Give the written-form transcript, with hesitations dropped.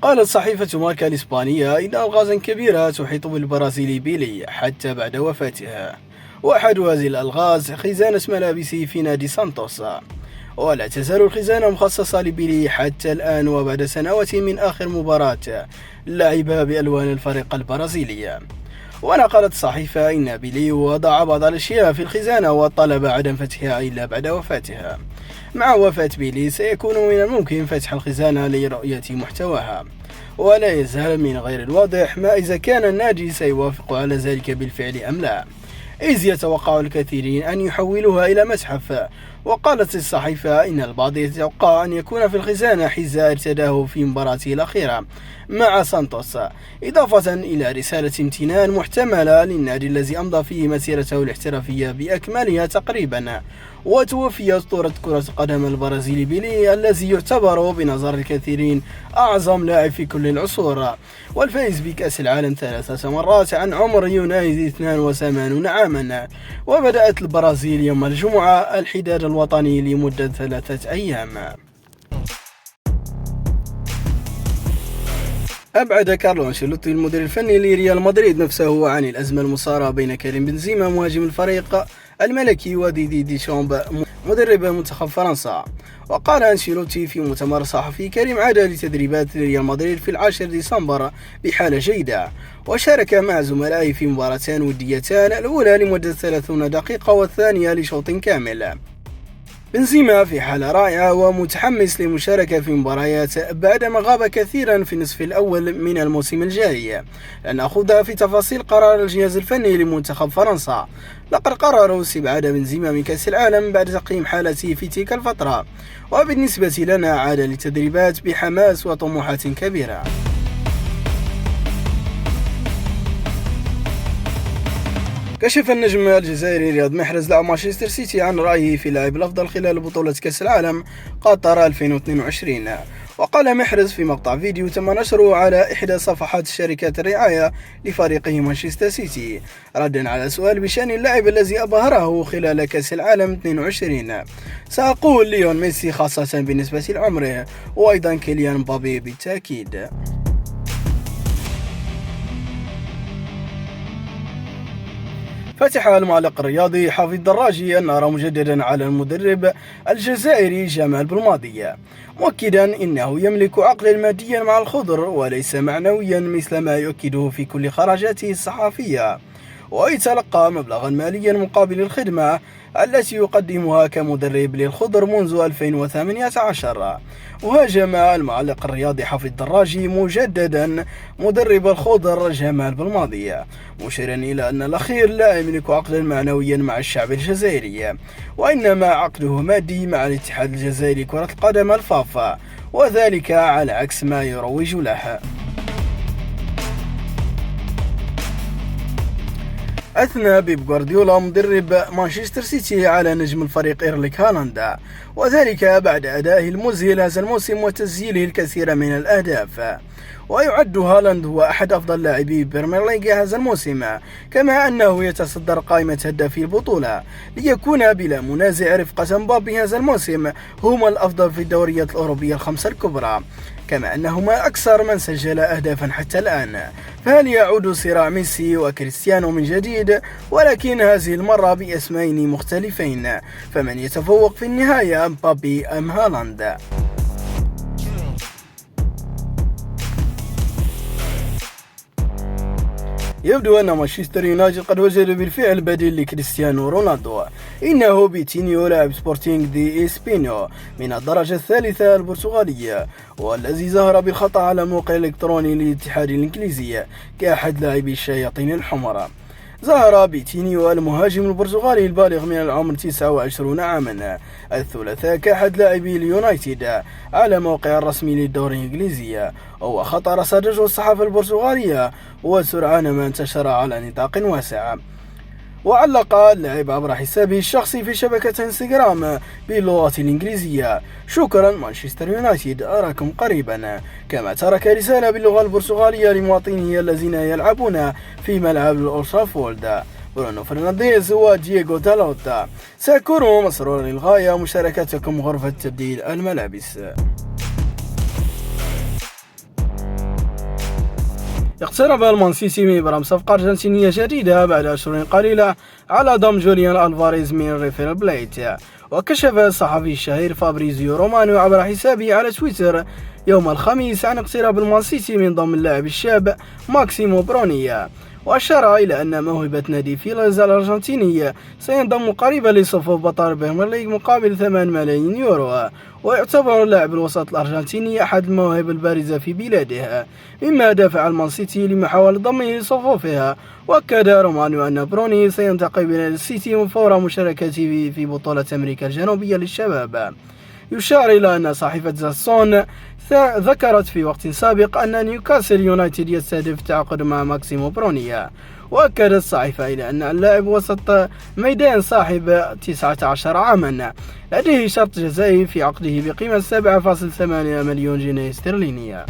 قالت صحيفة ماركا الإسبانية إن ألغازا كبيرة تحيط بالبرازيلي بيلي حتى بعد وفاتها، وأحد هذه الألغاز خزانة ملابسه في نادي سانتوس، ولا تزال الخزانة مخصصة لبيلي حتى الآن وبعد سنوات من آخر مباراة لعبها بألوان الفريق البرازيلي. ونقلت الصحيفة إن بيلي وضع بعض الأشياء في الخزانة وطلب عدم فتحها إلا بعد وفاتها. مع وفاة بيلي سيكون من الممكن فتح الخزانة لرؤية محتواها، ولا يزال من غير الواضح ما إذا كان النادي سيوافق على ذلك بالفعل أم لا، إذ يتوقع الكثيرين أن يحولوها إلى متحف. وقالت الصحيفة إن البعض يتوقع أن يكون في الخزانة حذاء ارتداه في مباراته الأخيرة مع سانتوس، إضافة إلى رسالة امتنان محتملة للنادي الذي أمضى فيه مسيرته الاحترافية بأكملها تقريبا. وتوفي أسطورة كرة القدم البرازيلي بيلي الذي يعتبر بنظر الكثيرين أعظم لاعب في كل العصور، والفائز بكأس العالم 3 مرات عن عمر يناهز 82 عاما. وبدأت البرازيل يوم الجمعة الحداد الوطني لمدة 3 أيام. أبعد كارلو أنشيلوتي المدير الفني لريال مدريد نفسه عن الأزمة المصارعة بين كريم بنزيما مهاجم الفريق الملكي وديدي ديشامب مدرب منتخب فرنسا. وقال أنشيلوتي في مؤتمر صحفي: كريم عاد لتدريبات ريال مدريد في 10 ديسمبر بحالة جيدة، وشارك مع زملائه في مباراتان وديتان، الأولى لمدة 30 دقيقة والثانية لشوط كامل. بنزيما في حالة رائعة ومتحمس للمشاركة في مباريات بعدما غاب كثيرا في النصف الأول من الموسم الجاري. لن نأخذ في تفاصيل قرار الجهاز الفني لمنتخب فرنسا. لقد قرروا استبعاد بنزيما من كأس العالم بعد تقييم حالته في تلك الفترة، وبالنسبة لنا عاد للتدريبات بحماس وطموحات كبيرة. كشف النجم الجزائري رياض محرز لاعب مانشستر سيتي عن رأيه في اللاعب الأفضل خلال بطولة كأس العالم قطر 2022. وقال محرز في مقطع فيديو تم نشره على إحدى صفحات شركات الرعاية لفريقه مانشستر سيتي ردا على سؤال بشأن اللاعب الذي أبهره خلال كأس العالم 22: سأقول ليون ميسي خاصة بالنسبة لعمره، وأيضا كيليان مبابي بالتأكيد. فتح المعلق الرياضي حافظ الدراجي النار مجددا على المدرب الجزائري جمال بلماضي، مؤكدا إنه يملك عقلا ماديا مع الخضر وليس معنويا مثل ما يؤكده في كل خرجاته الصحفية، ويتلقى مبلغا ماليا مقابل الخدمة التي يقدمها كمدرب للخضر منذ 2018. وهاجم المعلق الرياضي حافظ الدراجي مجددا مدرب الخضر جمال بلماضي، مشيرا إلى أن الأخير لا يملك عقدا معنويا مع الشعب الجزائري، وإنما عقده مادي مع الاتحاد الجزائري كرة القدم الفافا، وذلك على عكس ما يروج له. أثنى بيب غوارديولا مدرب مانشستر سيتي على نجم الفريق إيرلينغ هالاند، وذلك بعد أدائه المذهل هذا الموسم وتسجيله الكثير من الأهداف. ويعد هالاند هو أحد أفضل لاعبي بريمير ليج هذا الموسم، كما أنه يتصدر قائمة هدافي البطولة ليكون بلا منازع رفقة مبابي هذا الموسم هما الأفضل في الدوريات الأوروبية الخمسة الكبرى، كما أنهما أكثر من سجل أهدافا حتى الآن. فهل يعود صراع ميسي وكريستيانو من جديد، ولكن هذه المرة باسمين مختلفين؟ فمن يتفوق في النهاية، مبابي أم هالاند؟ يبدو أن مانشستر يونايتد قد وجد بالفعل بديل لكريستيانو رونالدو. إنه فيتينيو لاعب سبورتينغ دي إسبينيو من الدرجة الثالثة البرتغالية، والذي ظهر بالخطأ على الموقع الإلكتروني للاتحاد الإنجليزي كأحد لاعبي الشياطين الحمر. ظهر فيتينيو المهاجم البرتغالي البالغ من العمر 29 عاما الثلاثاء كأحد لاعبي اليونايتد على موقع الرسمي للدوري الإنجليزي، وخطر صدر الصحافة البرتغالية وسرعان ما انتشر على نطاق واسع. وعلق اللاعب عبر حسابه الشخصي في شبكة انستغرام باللغة الإنجليزية: شكرا مانشستر يونايتد، أراكم قريبا. كما ترك رسالة باللغة البرتغالية لمواطنيه الذين يلعبون في ملعب الأولد ترافورد: برونو فرنانديز ودييغو دالوتا، سأكون مسرورا للغاية مشاركتكم غرفة تبديل الملابس. اقترب المان سيتي من إبرام صفقة أرجنتينية جديدة بعد أشهر قليلة على ضم جوليان ألفاريز من ريفير بليت. وكشف الصحفي الشهير فابريزيو رومانو عبر حسابه على تويتر يوم الخميس عن اقتراب المان سيتي من ضم اللاعب الشاب ماكسيمو بروني، وأشار إلى أن موهبة نادي فيلز الأرجنتيني سينضم قريبا لصفوف بطل البريمير ليج مقابل 8 ملايين يورو. ويعتبر اللاعب الوسط الأرجنتيني أحد المواهب البارزة في بلاده، مما دفع المان سيتي لمحاولة ضمه لصفوفها. وأكد رومانو أن بروني سينتقل إلى السيتي فور مشاركته في بطولة أمريكا الجنوبية للشباب. يشار إلى أن صحيفة زاسون ذكرت في وقت سابق أن نيوكاسل يونايتد يستهدف التعاقد مع ماكسيمو بروني. وأكدت الصحيفة إلى أن اللاعب وسط ميدان صاحب 19 عاما لديه شرط جزائي في عقده بقيمة 7.8 مليون جنيه استرلينية.